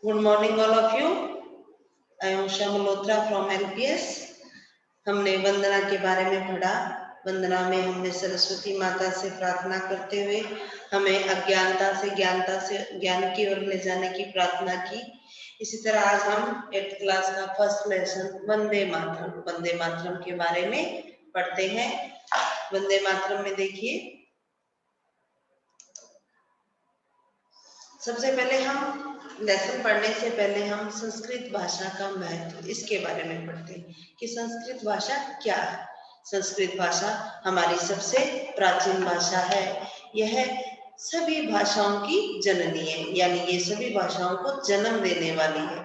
Good morning all of you. I am Usha Malhotra from LPS. हमने वंदना के बारे में पढ़ा। वंदना में हमने सरस्वती माता से प्रार्थना करते हुए हमें अज्ञानता से ज्ञान की ओर ले जाने की प्रार्थना की। इसी तरह आज हम 8th क्लास का फर्स्ट लेसन वंदे मातरम के बारे में पढ़ते हैं। वंदे मातरम में देखिए, सबसे पहले हम लेसन पढ़ने से पहले हम संस्कृत भाषा का महत्व इसके बारे में पढ़ते हैं कि संस्कृत भाषा क्या है। संस्कृत भाषा हमारी सबसे प्राचीन भाषा है। यह सभी भाषाओं की जननी है, यानी ये सभी भाषाओं को जन्म देने वाली है।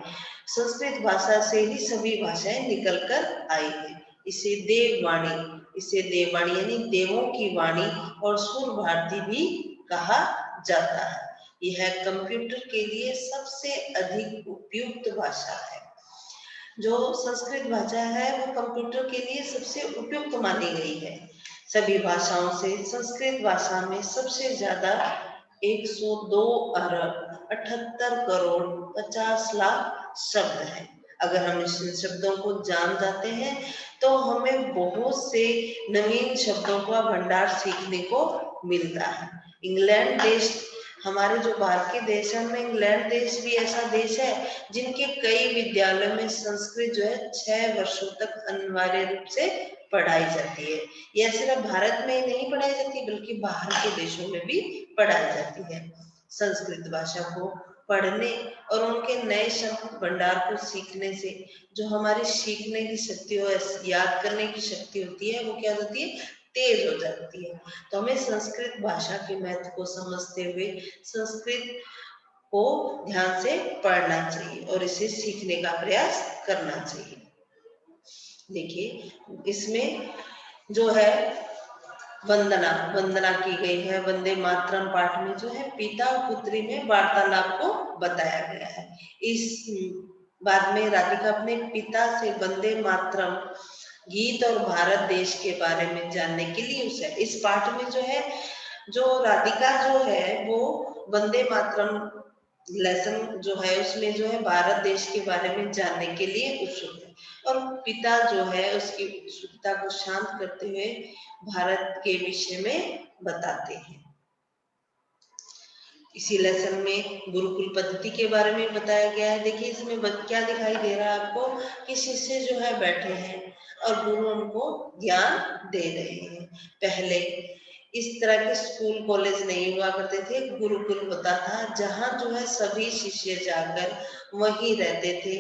संस्कृत भाषा से ही सभी भाषाएं निकल कर आई है। इसे देववाणी यानी देवों की वाणी और सुर भारती भी कहा जाता है। यह कंप्यूटर के लिए सबसे अधिक उपयुक्त भाषा है। जो संस्कृत भाषा है वो कंप्यूटर के लिए सबसे उपयुक्त मानी गई है। सभी भाषाओं से संस्कृत भाषा में सबसे ज्यादा 102 अरब 78 करोड़ 50 लाख शब्द हैं। अगर हम इन शब्दों को जान जाते हैं तो हमें बहुत से नवीन शब्दों का भंडार सीखने को मिलता है। इंग्लैंड देश, हमारे जो बाहर के देश है उनमें इंग्लैंड देश भी ऐसा देश है जिनके कई विद्यालयों में संस्कृत जो है 6 वर्षों तक अनिवार्य रूप से पढ़ाई जाती है। यह सिर्फ भारत में ही नहीं पढ़ाई जाती बल्कि बाहर के देशों में भी पढ़ाई जाती है। संस्कृत भाषा को पढ़ने और उनके नए शब्द भंडार को सीखने से जो हमारी सीखने की शक्ति हो, याद करने की शक्ति होती है, वो क्या होती है, तेज हो जाती है। तो हमें संस्कृत भाषा के महत्व को समझते हुए संस्कृत को ध्यान से पढ़ना चाहिए और इसे सीखने का प्रयास करना चाहिए। देखिए, इसमें जो है वंदना की गई है। वंदे मातरम पाठ में जो है पिता और पुत्री में वार्तालाप को बताया गया है। इस बाद में राधिका अपने पिता से वंदे मातरम गीत और भारत देश के बारे में जानने के लिए उसे इस पाठ में जो है, जो राधिका जो है वो वंदे मातरम लेसन जो है उसमें जो है भारत देश के बारे में जानने के लिए उत्सुक है और पिता जो है उसकी उत्सुकता को शांत करते हुए भारत के विषय में बताते हैं। इसी लेसन में गुरुकुल पद्धति के बारे में बताया गया है। देखिए, इसमें क्या दिखाई दे रहा है आपको कि शिष्य जो है बैठे हैं और गुरु उनको ज्ञान दे रहे हैं। पहले इस तरह के स्कूल कॉलेज नहीं हुआ करते थे, गुरुकुल होता था जहाँ जो है सभी शिष्य जाकर वहीं रहते थे,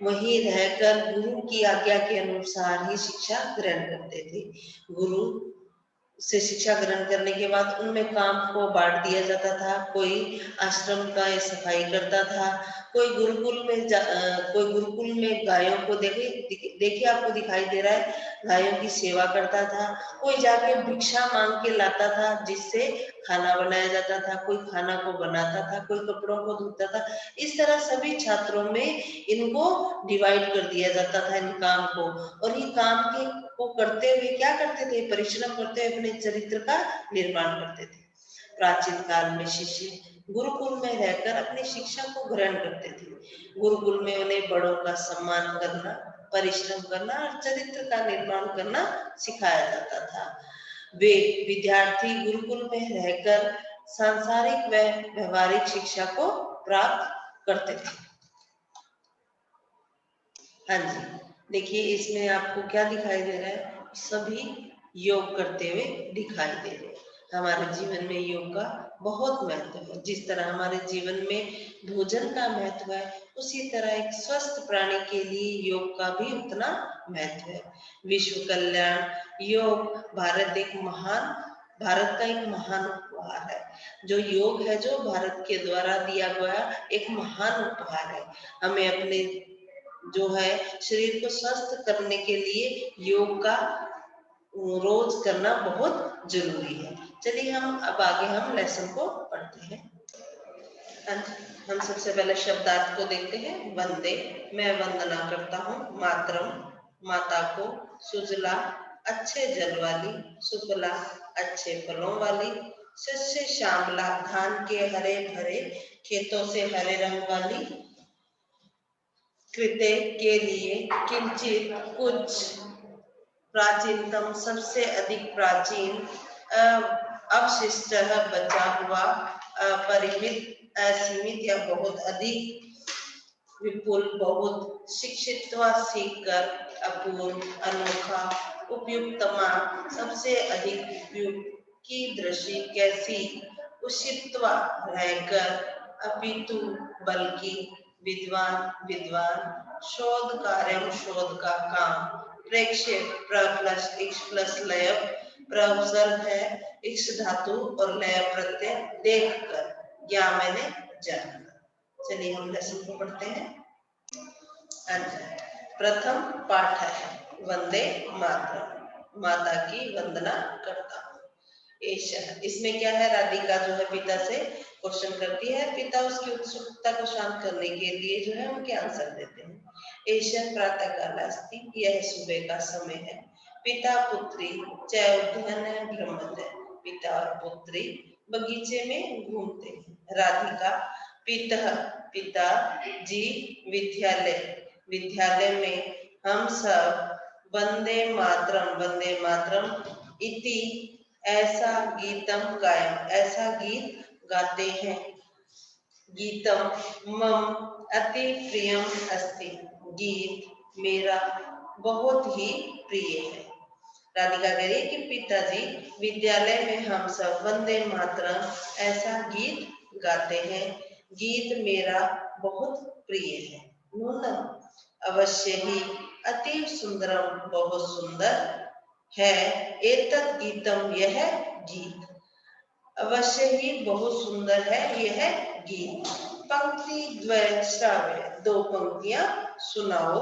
वहीं रहकर गुरु की आज्ञा के अनुसार ही शिक्षा ग्रहण करते थे। गुरु से शिक्षा ग्रहण करने के बाद उनमें काम को बांट दिया जाता था। कोई आश्रम का सफाई करता था, कोई गुरुकुल में गायों को देखिए आपको दिखाई दे रहा है, गायों की सेवा करता था। कोई जाके भिक्षा मांग के लाता था जिससे खाना बनाया जाता था, कोई खाना को बनाता था, कोई कपड़ों को धोता था। इस तरह सभी छात्रों में इनको डिवाइड कर दिया जाता था इन काम को, और ये काम को करते हुए क्या करते थे, परिश्रम करते हुए अपने चरित्र का निर्माण करते थे। प्राचीन काल में शिष्य गुरुकुल में रहकर अपनी शिक्षा को ग्रहण करते थे। गुरुकुल में उन्हें बड़ों का सम्मान करना, परिश्रम करना और चरित्र का निर्माण करना सिखाया जाता था। वे विद्यार्थी गुरुकुल में रहकर सांसारिक व व्यवहारिक शिक्षा को प्राप्त करते थे। हाँ जी, देखिए इसमें आपको क्या दिखाई दे रहा है, सभी योग करते हुए दिखाई दे रहे हैं। हमारे जीवन में योग का बहुत महत्व है। जिस तरह हमारे जीवन में भोजन का महत्व है, उसी तरह एक स्वस्थ प्राणी के लिए योग का भी उतना महत्व है। विश्व कल्याण योग भारत का एक महान उपहार है। जो योग है जो भारत के द्वारा दिया गया एक महान उपहार है। हमें अपने जो है शरीर को स्वस्थ करने के लिए योग का रोज करना बहुत जरूरी है। चलिए अब आगे हम लेसन को पढ़ते हैं। हम सबसे पहले शब्दार्थ को देखते हैं। वंदे, मैं वंदना करता हूँ। मातरम, माता को। सुजला, अच्छे जल वाली। सुफला, अच्छे फलों वाली। शस्य श्यामला, धान के हरे भरे खेतों से हरे रंग वाली। कृते के लिए, किंचित कुछ, प्राचीनतम सबसे अधिक प्राचीन, अवशिष्ट बचा हुआ, अपरिमित असीमित या बहुत अधिक, विपुल बहुत, शिक्षित्वा सीखकर, अपूर्ण अनोखा, उपयुक्तमा सबसे अधिक उपयुक्त, कीदृशी कैसी, उषित्वा रहकर, अपितु बल्कि, विद्वान विद्वान, शोध कार्यम शोध का काम, प्रेक्षेप प्र प्लस x प्लस लय, प्रउपसर्ग है x धातु और लय प्रत्यय देखकर, या मैंने जानकर। चलिए हम लेसन को पढ़ते हैं। प्रथम पाठ है वंदे मातरम, माता की वंदना करता हूँ। इसमें क्या है, राधिका जो है पिता से क्वेश्चन करती है, पिता उसकी उत्सुकता को शांत करने के लिए जो है उनके आंसर देते हैं। एश प्रातः काल अस्ति, यह सुबह का समय है। पिता पुत्री च उद्यान भ्रमते, पिता और पुत्री बगीचे में घूमते हैं। राधिका पिता पिता जी विद्यालय, विद्यालय में हम सब वंदे मातरम इति ऐसा गीतम गायम, ऐसा गीत गाते हैं। गीतम मम अति प्रियम अस्ति, गीत मेरा बहुत ही प्रिय है। राधिका कह रही है कि पिताजी विद्यालय में हम सब वंदे मातरम ऐसा गीत गाते हैं, गीत मेरा बहुत प्रिय है। नूनम अवश्य ही, अति सुंदरम बहुत सुंदर है, एतत् गीतम यह गीत, अवश्य ही बहुत सुंदर है यह गीत। पंक्ति द्वय श्राव्य, दो पंक्तियां सुनाओ।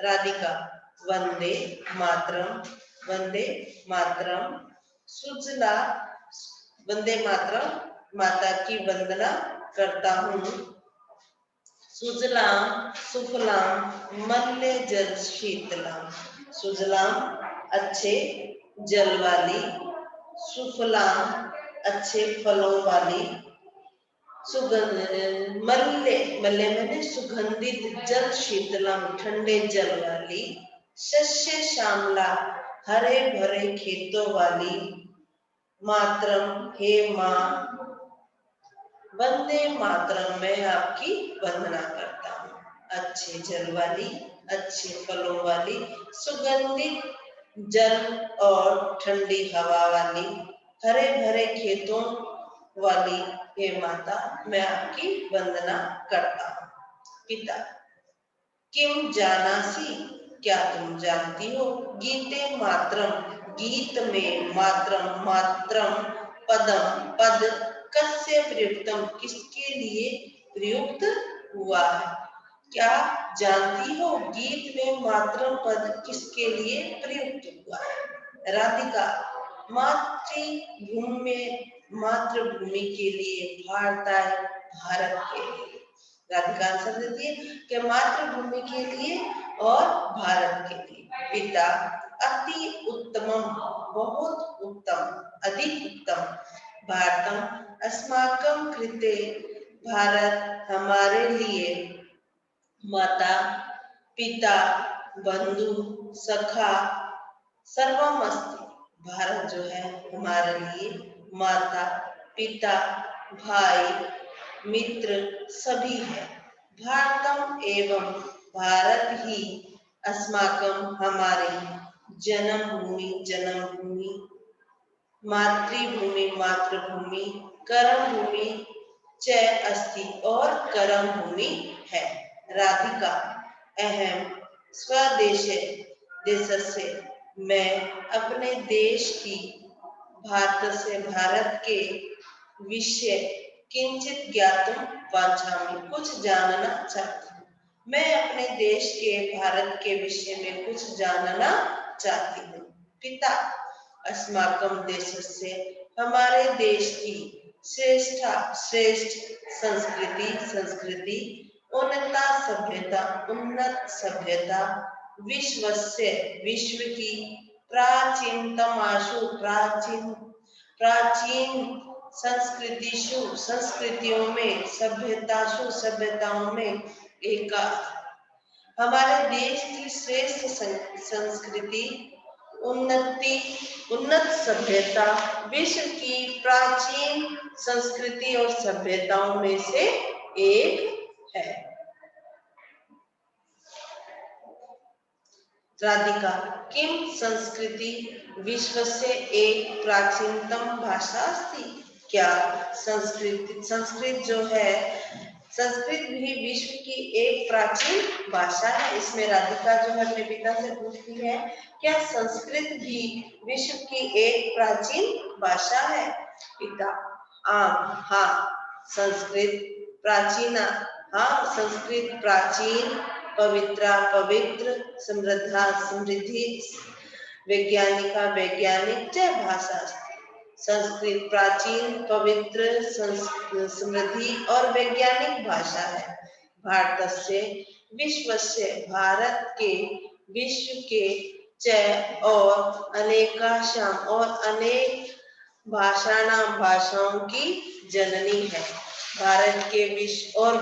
राधिका वंदे मातरम सुजला, वंदे मातरम माता की वंदना करता हूँ। सुजलाम सुफलाम मल्य जल शीतलाम, सुजलाम अच्छे जल वाली, सुफलाम अच्छे फलों वाली, सुगंध मल्य मल्य मैंने सुगंधित, जल शीतलम ठंडे जल वाली, शस्य श्यामला हरे भरे खेतों वाली, मातरम हे माँ, वंदे मातरम मैं आपकी वंदना करता हूँ। अच्छे जल वाली, अच्छे फलों वाली, सुगंधित जल और ठंडी हवा वाली, हरे भरे खेतों वाली हे माता मैं आपकी वंदना करता हूँ। पिता किम जानासी, क्या तुम जानती हो, गीते मातरम, गीत में मातरम पदम पद, कस्य प्रयुक्तम किसके लिए प्रयुक्त हुआ है। क्या जानती हो गीत में मातरम पद किसके लिए प्रयुक्त हुआ है। राधिका मातृभूमि में, मातृभूमि के लिए, भारत के लिए। राधिका आंसर देती है कि मातृभूमि के लिए और भारत के लिए। पिता अति उत्तमम बहुत उत्तम, अधिक उत्तम, भारतम अस्माकं कृते भारत हमारे लिए, माता पिता बंधु सखा सर्वम अस्ति, भारत जो है हमारे लिए माता पिता भाई मित्र सभी है। भारतम एवं भारत ही, अस्माकं हमारी, जन्मभूमि मातृभूमि कर्मभूमि च अस्ति और कर्मभूमि है। राधिका अहम स्वदेशे देशस्य, मैं अपने देश की, भारत के विषय किंचित ज्ञातुम वांछामि, कुछ जानना चाहती हूँ। मैं अपने देश के भारत के विषय में कुछ जानना चाहती हूँ। पिता अस्माकं देशस्य, हमारे देश की, श्रेष्ठ संस्कृति उन्नत सभ्यता विश्वस्य, विश्व की, प्राचीन संस्कृतियों में, सभ्यताओं में, एका हमारे देश की श्रेष्ठ संस्कृति, उन्नत सभ्यता, विश्व की प्राचीन संस्कृति और सभ्यताओं में से एक है। राधिका, किम संस्कृति विश्वस्य एक प्राचीनतम भाषा अस्ति? क्या संस्कृत जो है, संस्कृत भी विश्व की एक प्राचीन भाषा है? इसमें राधिका जो है अपने पिता से पूछती है, क्या संस्कृत भी विश्व की एक प्राचीन भाषा है? पिता, हाँ, संस्कृत प्राचीना, हाँ, संस्कृत प्राचीन, पवित्रा पवित्र, समृद्धा समृद्धि, वैज्ञानिका वैज्ञानिक च भाषा अस्ति। संस्कृत प्राचीन, पवित्र, समृद्धि और वैज्ञानिक भाषा है। भारतस्य विश्वस्य, भारत के, विश्व के, च और अनेकाशाम और अनेक भाषाणाम भाषाओं की जननी है। भारत के विश्व और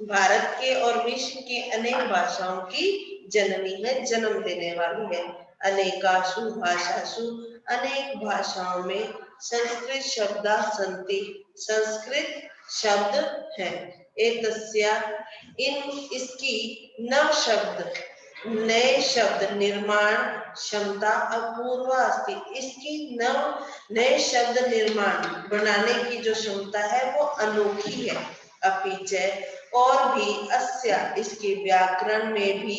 भारत के और विश्व की अनेक भाषाओं की जननी है, जन्म देने वाली है। अनेकाशु भाषासु, अनेक भाषाओं में संस्कृत शब्दा सन्ति, संस्कृत शब्द है। एतस्या, इसकी नव शब्द, नए शब्द निर्माण क्षमता अपूर्वा अस्ति, इसकी नए शब्द निर्माण बनाने की जो क्षमता है वो अनोखी है। अपिच, और भी, अस्या, इसके व्याकरण में भी,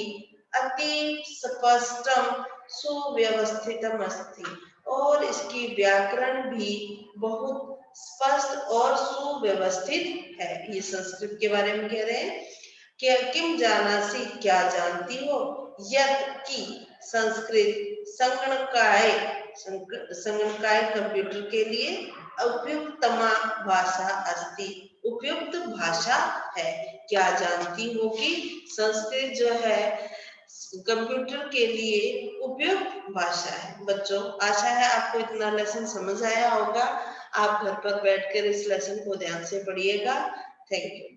अति स्पष्टम सुव्यवस्थितम अस्ति, और इसकी व्याकरण भी बहुत स्पष्ट और सुव्यवस्थित है। ये संस्कृत के बारे में कह रहे हैं। क्या किम जानासी, क्या जानती हो, यत् की संस्कृत संगणकाय कंप्यूटर के लिए उपयुक्तमा भाषा अस्ति, उपयुक्त भाषा है। क्या जानती हो कि संस्कृत जो है कंप्यूटर के लिए उपयुक्त भाषा है। बच्चों, आशा है आपको इतना लेसन समझ आया होगा। आप घर पर बैठकर इस लेसन को ध्यान से पढ़िएगा। Thank you.